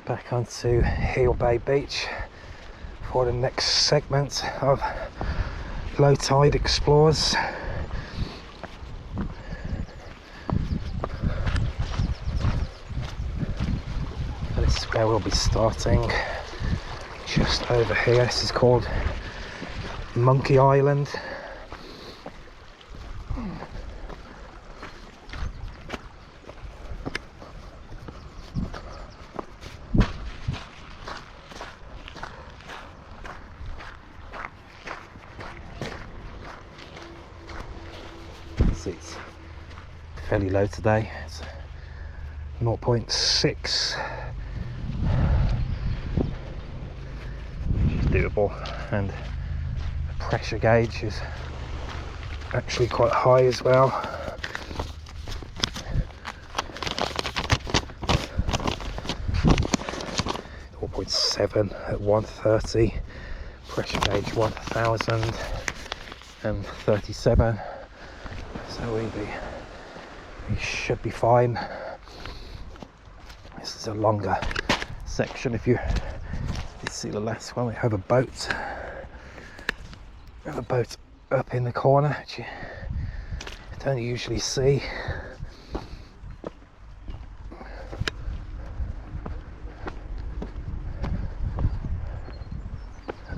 back onto Hele Bay beach for the next segment of Low Tide Explores. This is where we'll be starting, just over here. This is called Monkey Island. It's fairly low today. It's 0.6, which is doable, and the pressure gauge is actually quite high as well. .7 at 130, pressure gauge 1037. So we should be fine. This is a longer section. If you see the last one, we have a boat. We have a boat up in the corner, which you don't usually see.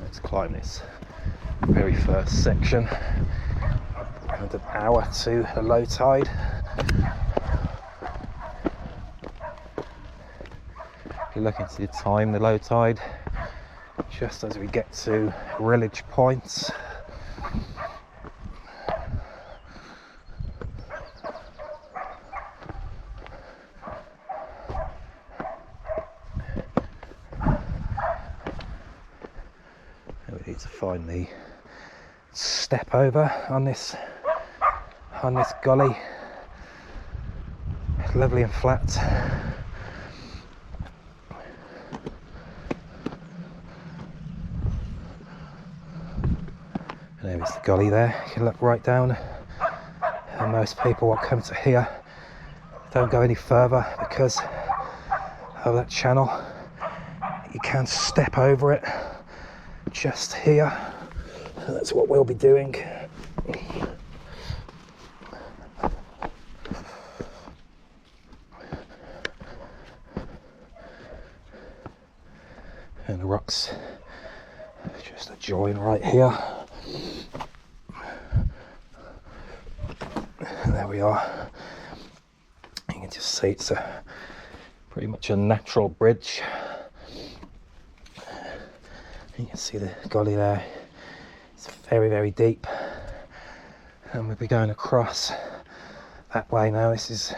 Let's climb this very first section. Around an hour to the low tide. If you look into the time, the low tide, just as we get to Rillage Point. We need to find the step over on this gully. Lovely and flat. And there's the gully there. You can look right down, and most people that come to here don't go any further because of that channel. You can step over it just here, and that's what we'll be doing. And the rocks just adjoin right here. And there we are. You can just see it's pretty much a natural bridge. You can see the gully there. It's very, very deep. And we'll be going across that way now. This is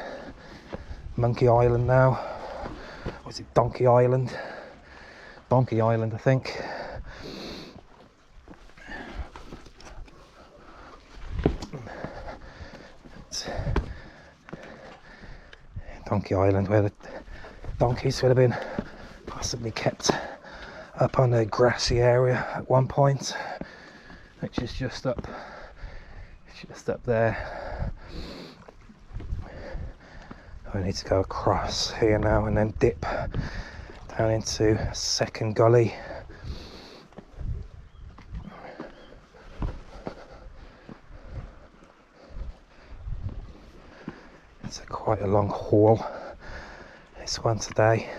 Monkey Island now. Or is it Donkey Island? Donkey Island, I think. It's Donkey Island, where the donkeys would have been possibly kept up on a grassy area at one point, which is just up there. I need to go across here now and then dip down into a second gully. It's quite a long haul, this one today.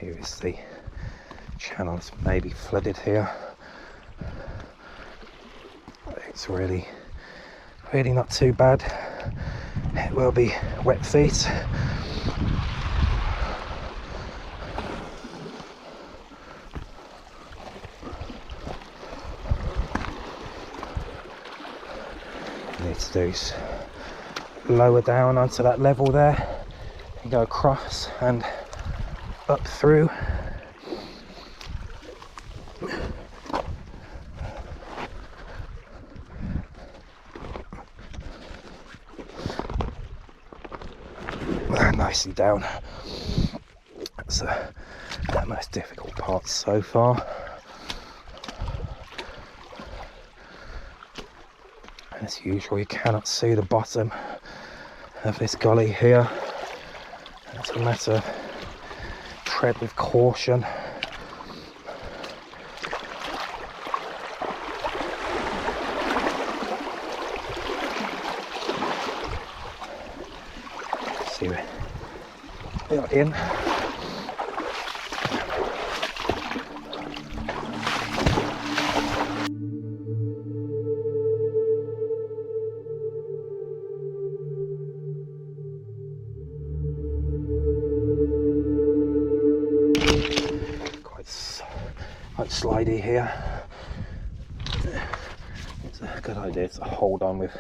Here is the channel. It's maybe flooded here. It's really not too bad. It will be wet feet. Need to do is lower down onto that level there and go across and up through. Nicely down. That's the most difficult part so far. As usual, you cannot see the bottom of this gully here. It's a matter of tread with caution. See we are in. Quite slidey here. It's a good idea to hold on with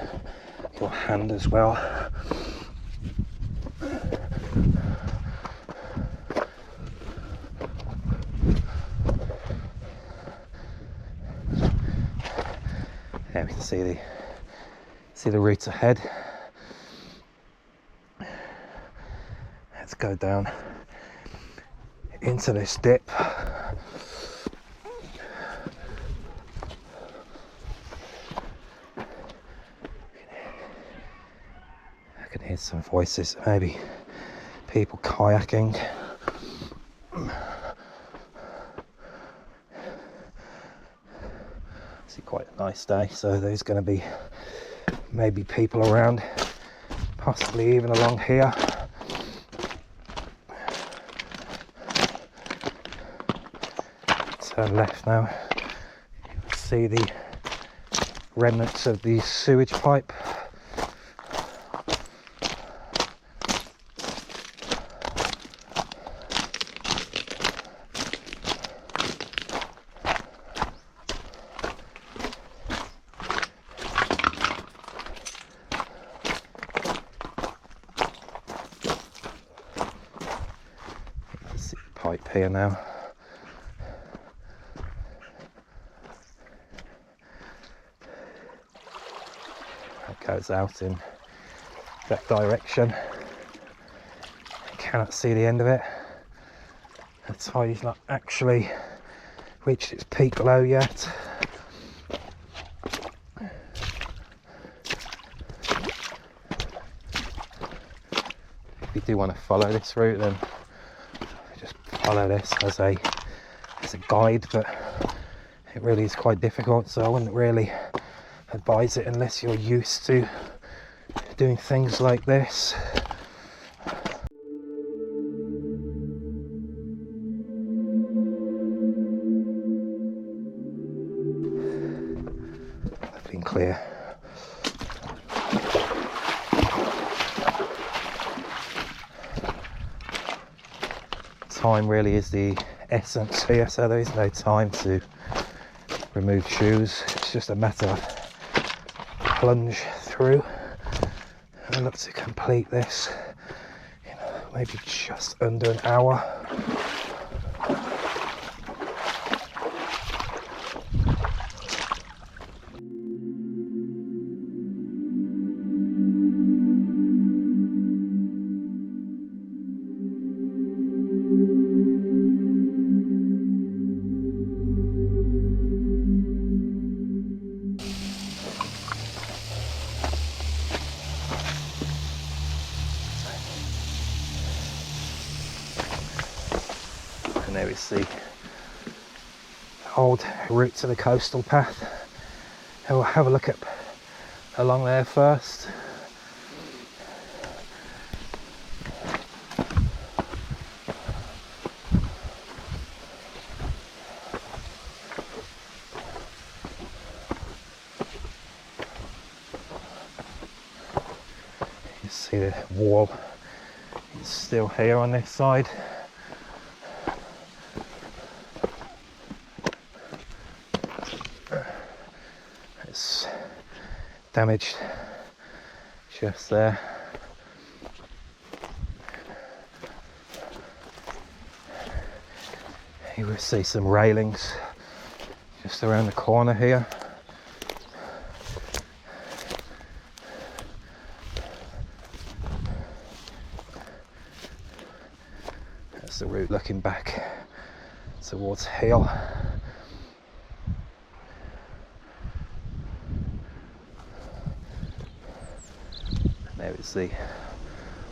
your hand as well. There we can see the route ahead. Let's go down into this dip. I can hear some voices, maybe people kayaking. It's quite a nice day, so there's going to be maybe people around, possibly even along here. Turn left now. You can see the remnants of the sewage pipe. You can see the pipe here now. Goes out in that direction. You cannot see the end of it. The tide's not actually reached its peak low yet. If you do want to follow this route, then just follow this as a guide, but it really is quite difficult, so I wouldn't really advise it unless you're used to doing things like this. Been clear. Time really is the essence here, so there is no time to remove shoes. It's just a matter of plunge through and look to complete this in maybe just under an hour. And there we see old route to the coastal path. And we'll have a look at along there first. You see the wall is still here on this side. It's damaged just there. You will see some railings just around the corner here. That's the route looking back towards Hill. And there is the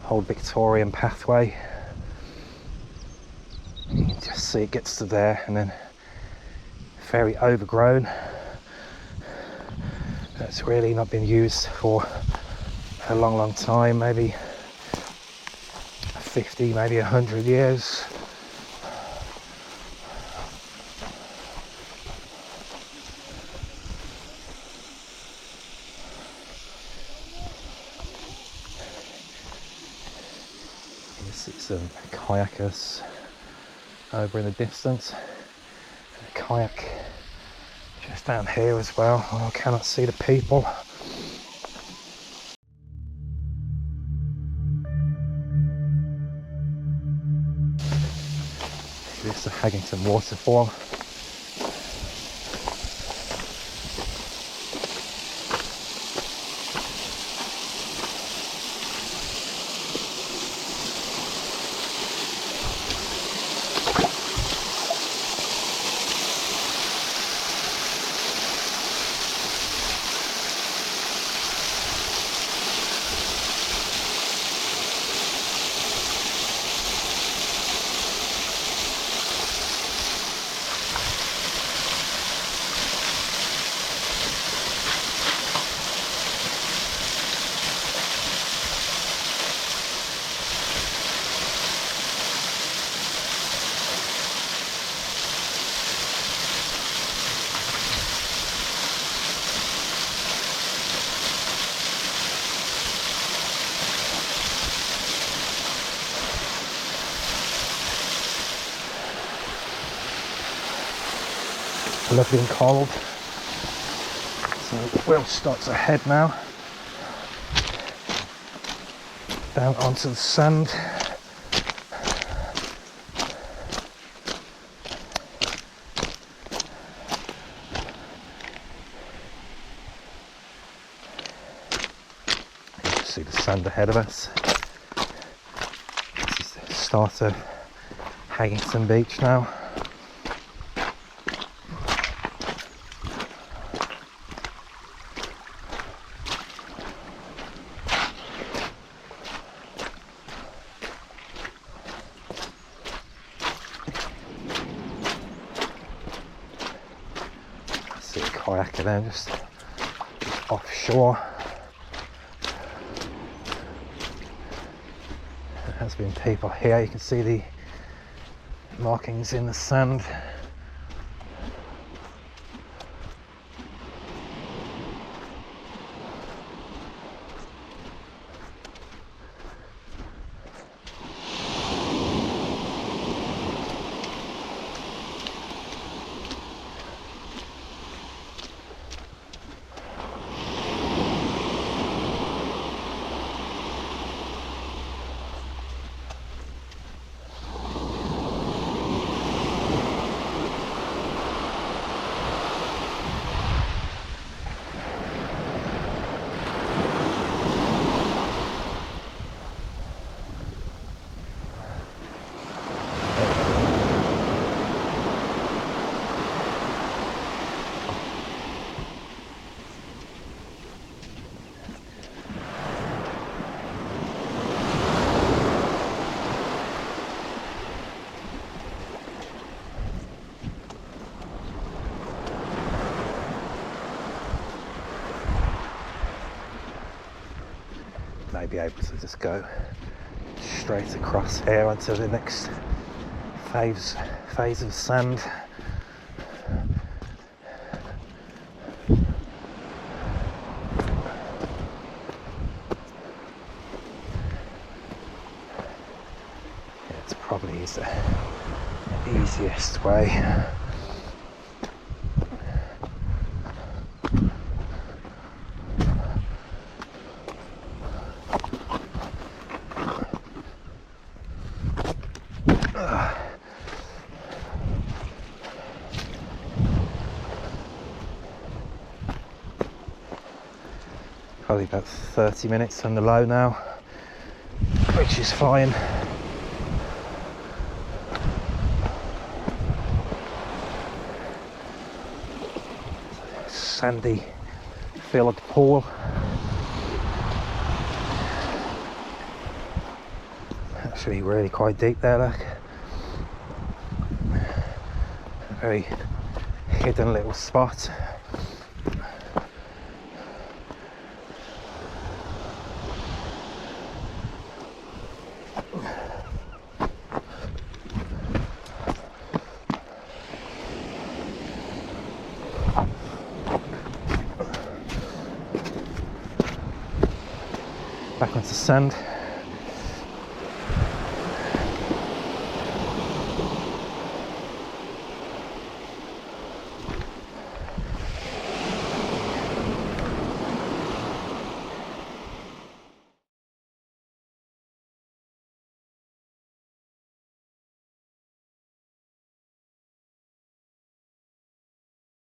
old Victorian pathway. You can just see it gets to there, and then very overgrown. It's really not been used for a long time, maybe 50, maybe 100 years. You see some kayakers over in the distance. A kayak just down here as well. I cannot see the people. This is the Hagginton Waterfall. Lovely and cold, so we'll start to head now down onto the sand. See the sand ahead of us. This is the start of Hagginton Beach now. See a kayaker there, just offshore. There has been people here. You can see the markings in the sand. May be able to just go straight across here onto the next phase of sand. It's probably the easiest way. Probably about 30 minutes on the low now, which is fine. sandy feel of the pool. Actually really quite deep there, look. A very hidden little spot. Back onto sand.